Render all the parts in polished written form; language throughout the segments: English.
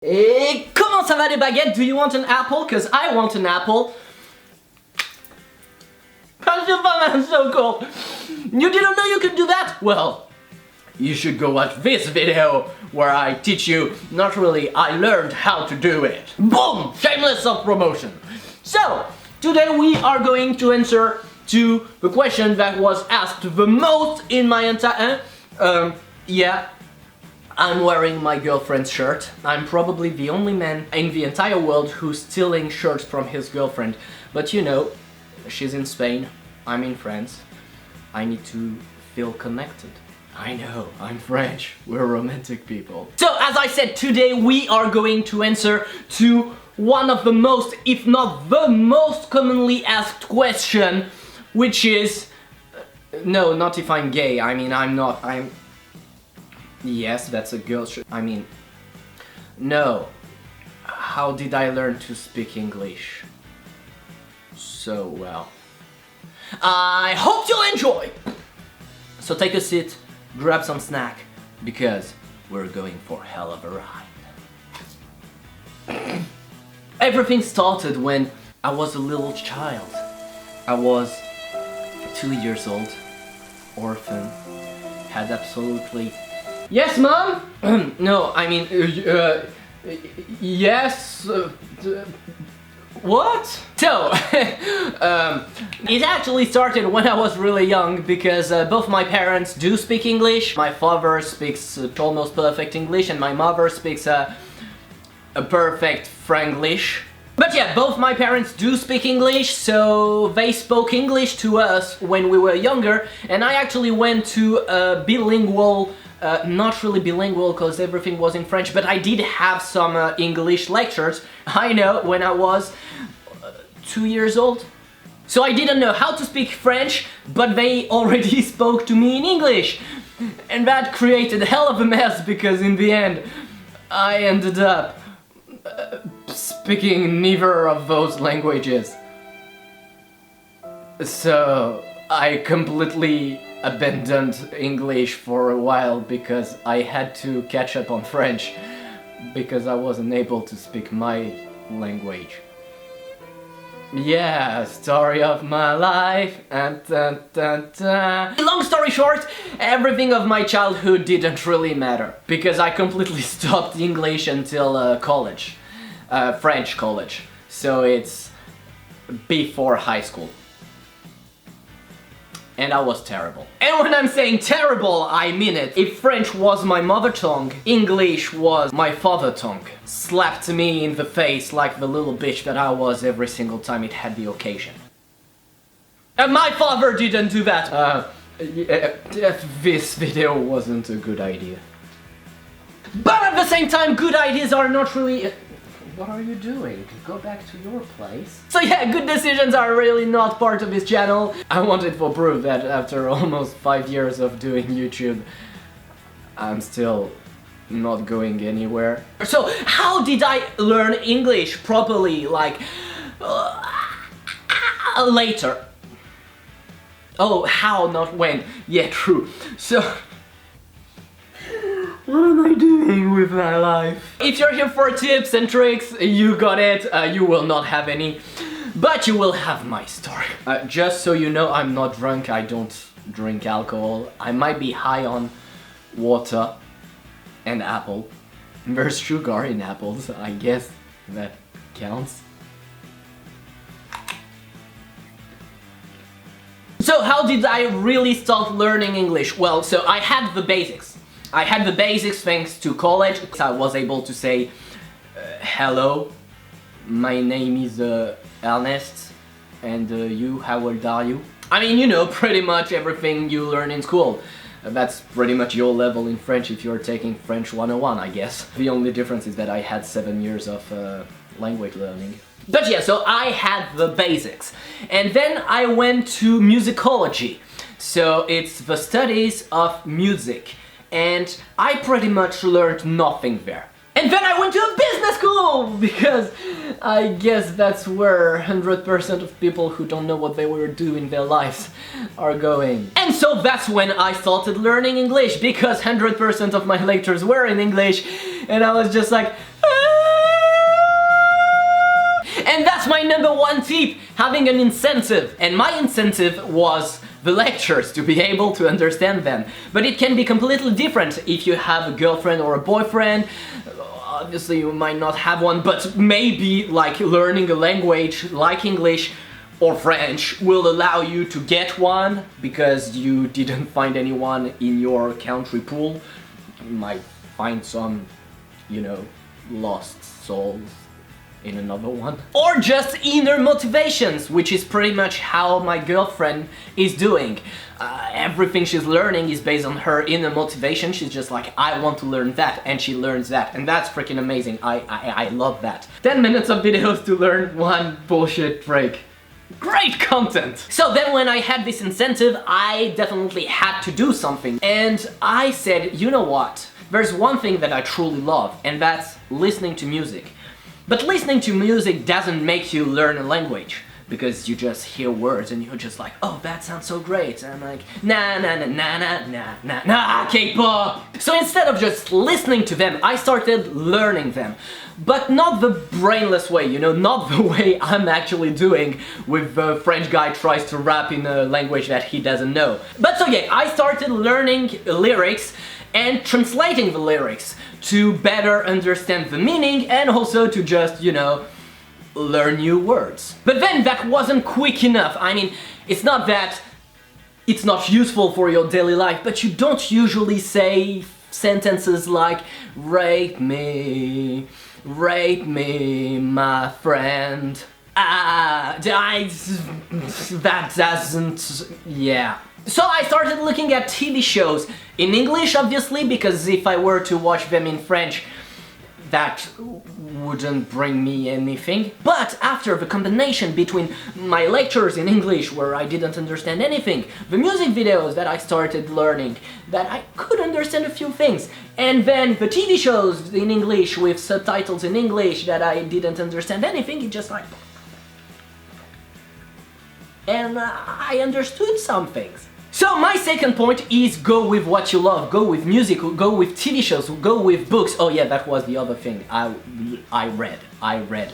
Et comment ça va les baguettes? Do you want an apple? Cause I want an apple. That's so cool. You didn't know you could do that? Well, you should go watch this video where I teach you, not really, I learned how to do it. Boom! Shameless self-promotion. So, today we are going to answer to the question that was asked the most in my entire... yeah. I'm wearing my girlfriend's shirt. I'm probably the only man in the entire world who's stealing shirts from his girlfriend. But you know, she's in Spain, I'm in France. I need to feel connected. I know, I'm French, we're romantic people. So, as I said, today we are going to answer to one of the most, if not the most commonly asked question, which is... no, not if I'm gay, I mean, I'm not, I'm... Yes, that's a girl shirt. I mean, no. How did I learn to speak English so well? I hope you'll enjoy! So take a seat, grab some snack, because we're going for hell of a ride. Everything started when I was a little child. I was 2 years old, orphan, had absolutely... Yes, Mom? No, I mean, yes, what? So, it actually started when I was really young because both my parents do speak English. My father speaks almost perfect English and my mother speaks a perfect Franglish. But yeah, both my parents do speak English, so they spoke English to us when we were younger, and I actually went to a bilingual not really bilingual because everything was in French, but I did have some English lectures, I know, when I was 2 years old. So I didn't know how to speak French, but they already spoke to me in English. And that created a hell of a mess because in the end, I ended up speaking neither of those languages. So I completely abandoned English for a while because I had to catch up on French because I wasn't able to speak my language. Yeah, story of my life. Long story short, everything of my childhood didn't really matter because I completely stopped English until college, French college. So it's before high school. And I was terrible. And when I'm saying terrible, I mean it. If French was my mother tongue, English was my father tongue. Slapped me in the face like the little bitch that I was every single time it had the occasion. And my father didn't do that. This video wasn't a good idea. But at the same time, good ideas are not really... What are you doing? Go back to your place. So yeah, good decisions are really not part of this channel. I wanted for proof that after almost 5 years of doing YouTube, I'm still not going anywhere. So how did I learn English properly, like, later? Oh, how, not when. Yeah, true. So... what am I doing with my life? If you're here for tips and tricks, you got it. You will not have any, but you will have my story. Just so you know, I'm not drunk, I don't drink alcohol. I might be high on water and apple. There's sugar in apples, I guess that counts. So how did I really start learning English? Well, so I had the basics. I had the basics thanks to college. I was able to say, hello, my name is Ernest, and you, how old are you? I mean, you know, pretty much everything you learn in school. That's pretty much your level in French if you're taking French 101, I guess. The only difference is that I had 7 years of language learning. But yeah, so I had the basics. And then I went to musicology. So it's the studies of music. And I pretty much learned nothing there. And then I went to a business school! Because I guess that's where 100% of people who don't know what they were doing in their lives are going. And so that's when I started learning English, because 100% of my lectures were in English, and I was just like, ah! And that's my number one tip, having an incentive. And my incentive was the lectures, to be able to understand them. But it can be completely different if you have a girlfriend or a boyfriend. Obviously you might not have one, but maybe like learning a language like English or French will allow you to get one because you didn't find anyone in your country pool. You might find some, you know, lost souls in another one. Or just inner motivations, which is pretty much how my girlfriend is doing. Everything she's learning is based on her inner motivation. She's just like, I want to learn that, and she learns that, and that's freaking amazing. I love that. 10 minutes of videos to learn one bullshit trick. Great content! So then when I had this incentive, I definitely had to do something. And I said, you know what? There's one thing that I truly love, and that's listening to music. But listening to music doesn't make you learn a language, because you just hear words and you're just like, oh, that sounds so great. And I'm like, nah, nah, nah, nah, nah, nah, nah, nah, K-pop. So instead of just listening to them, I started learning them. But not the brainless way, you know, not the way I'm actually doing with the French guy tries to rap in a language that he doesn't know. But so yeah, I started learning lyrics and translating the lyrics to better understand the meaning and also to just, you know, learn new words. But then that wasn't quick enough. I mean, it's not that it's not useful for your daily life, but you don't usually say sentences like rape me, my friend. That doesn't, yeah. So I started looking at TV shows in English, obviously, because if I were to watch them in French, that wouldn't bring me anything. But after the combination between my lectures in English, where I didn't understand anything, the music videos that I started learning, that I could understand a few things, and then the TV shows in English with subtitles in English that I didn't understand anything, it just like... and I understood some things. So my second point is go with what you love, go with music, go with TV shows, go with books. Oh yeah, that was the other thing. I read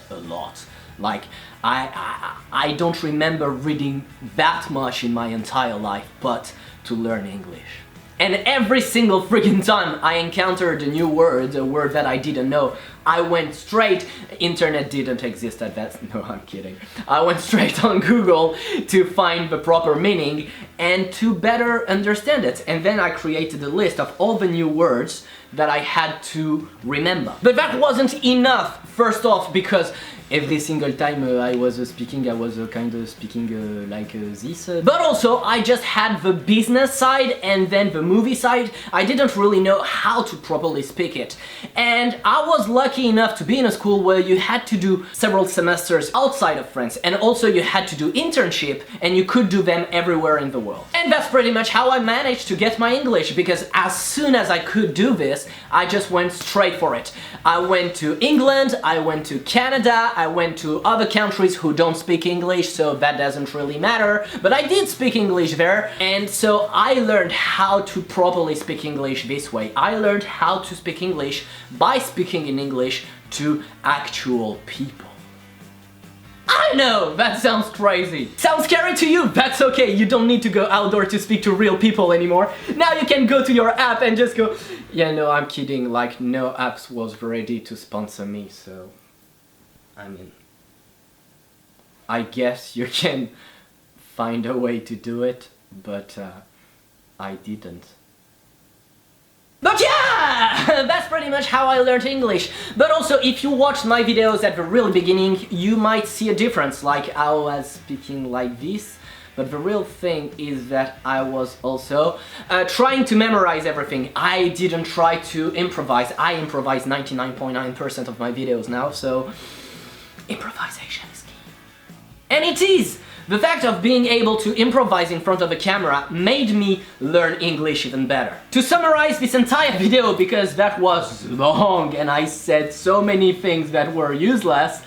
a lot. Like, I don't remember reading that much in my entire life, but to learn English. And every single freaking time I encountered a new word, a word that I didn't know, I went straight, internet didn't exist at that, no, I'm kidding. I went straight on Google to find the proper meaning and to better understand it. And then I created a list of all the new words that I had to remember. But that wasn't enough, first off, because every single time I was speaking, I was kind of speaking like this. But also, I just had the business side and then the movie side. I didn't really know how to properly speak it. And I was lucky enough to be in a school where you had to do several semesters outside of France. And also you had to do internship, and you could do them everywhere in the world. And that's pretty much how I managed to get my English, because as soon as I could do this, I just went straight for it. I went to England, I went to Canada, I went to other countries who don't speak English, so that doesn't really matter, but I did speak English there, and so I learned how to properly speak English this way. I learned how to speak English by speaking in English to actual people. I know, that sounds crazy. Sounds scary to you? That's okay, you don't need to go outdoor to speak to real people anymore. Now you can go to your app and just go, yeah, no, I'm kidding, like, no apps was ready to sponsor me, so... I mean, I guess you can find a way to do it, but I didn't. But yeah, that's pretty much how I learned English. But also, if you watched my videos at the real beginning, you might see a difference, like I was speaking like this. But the real thing is that I was also trying to memorize everything. I didn't try to improvise. I improvise 99.9% of my videos now, so improvisation is key. And it is! The fact of being able to improvise in front of a camera made me learn English even better. To summarize this entire video, because that was long and I said so many things that were useless,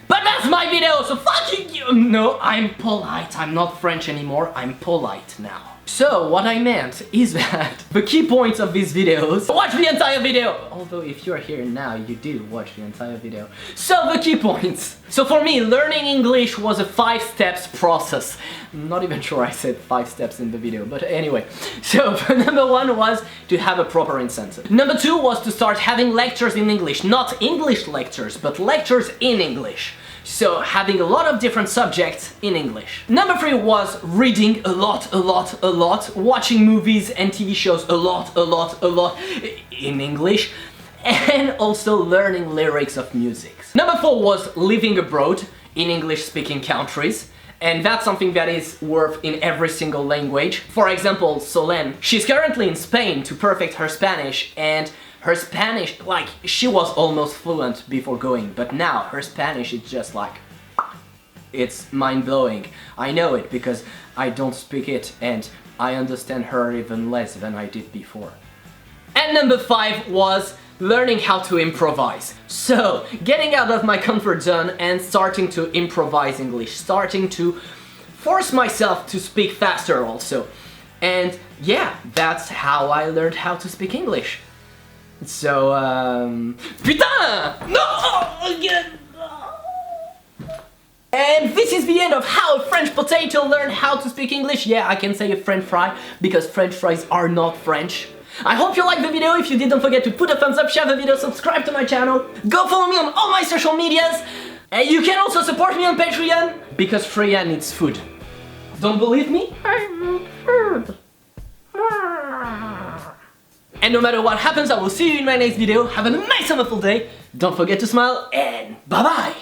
but that's my video, so fucking you! No, I'm polite. I'm not French anymore. I'm polite now. So what I meant is that the key points of these videos, watch the entire video! Although if you're here now, you did watch the entire video. So the key points. So for me, learning English was a 5 steps process. I'm not even sure I said 5 steps in the video, but anyway. So number 1 was to have a proper incentive. Number 2 was to start having lectures in English. Not English lectures, but lectures in English. So having a lot of different subjects in English. Number 3 was reading a lot, watching movies and TV shows a lot in English, and also learning lyrics of music. Number 4 was living abroad in English-speaking countries. And that's something that is worth in every single language. For example, Solène, she's currently in Spain to perfect her Spanish, and her Spanish, like, she was almost fluent before going, but now her Spanish is just like, it's mind-blowing. I know it because I don't speak it and I understand her even less than I did before. And number 5 was learning how to improvise. So, getting out of my comfort zone and starting to improvise English, starting to force myself to speak faster also. And yeah, that's how I learned how to speak English. So, putain! No! Again! And this is the end of how a French potato learned how to speak English. Yeah, I can say a French fry, because French fries are not French. I hope you liked the video. If you did, don't forget to put a thumbs up, share the video, subscribe to my channel. Go follow me on all my social medias. And you can also support me on Patreon, because Freya needs food. Don't believe me? I need food. And no matter what happens, I will see you in my next video. Have an amazing day. Don't forget to smile, and bye-bye.